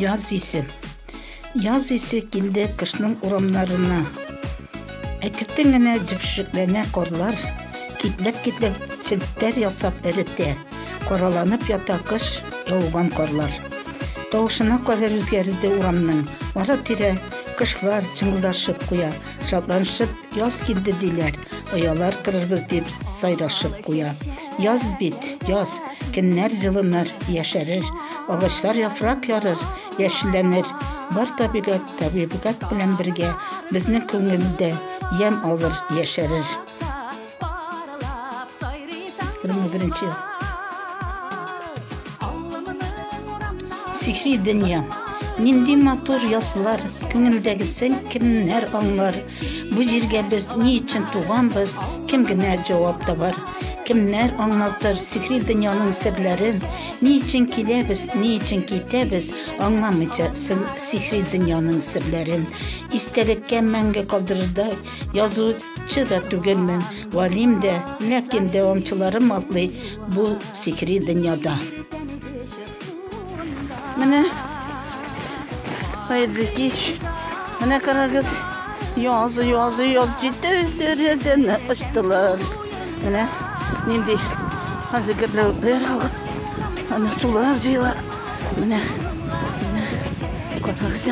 Yaz isi. Yaz isi kildi kışның uramlarına. Әкіртіңіне жіпшіклене қорлар, китлеп чілттер ясап әрітте, қораланып ята қыш жауған қорлар. Тоғышына қодар өзгерді урамның, ара тире қышлар чыңылдашып қуя, шатланшып яз келді дейлер, оялар қырырбыз деп сайрашып қуя. Яз бит, яз, кеннер жылынар, яшәрір, ағачлар яфрак ярыр, яшілленер. Бар табигат белән бергә безнең күңелдә ям алыр, яшәрер. 21 ел. Сихри дөнья. Нинди матур ясылар, күңелдәгесен кемнәр аңлар. Бу җиргә без ни өчен туганбыз, кем генә җавап табар. Кемнәр аңлатыр сихри дөньяның серләрен, ни өчен киләбез, ни өчен китәбез, аңламыйча сихри дөньяның серләрен. Истәлеккә мәңге калдырырдай, язучы да түгелмен, валим дә, ләкин дәвамчыларым атлый бу сихри дөньяда. Менә хайрлы кич. Менә карагыз, яз җитте, дәрәзәне ачтылар. Менә нинди хәзерләүләр алган. Ана сулар җыела. Менә карагыз.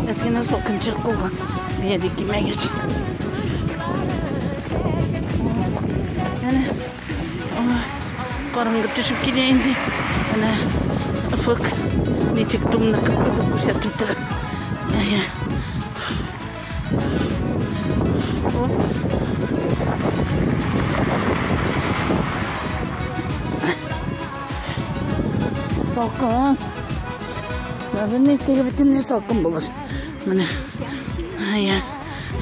Әскене сокынчык кулган. Менә дик кимәгәч. Менә караңгы төшеп килә инде. Менә фык ничек думны кызып күрсәтеп тора. Salkın. Ben ertege bütün ne salkın bulur. Bana. Ya.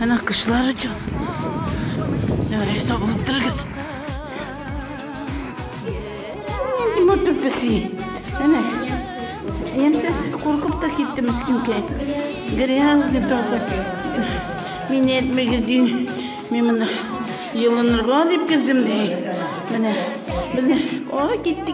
Ana kışlar için. Öyle sabılıp dururuz. Ne motor pesi. Ana. Yemsiz korkup da gitti miskinke. Gryazny trochę. Mine etmegirdi. Men yılınırga deyip gezdim dey. Mana. Biz gitti.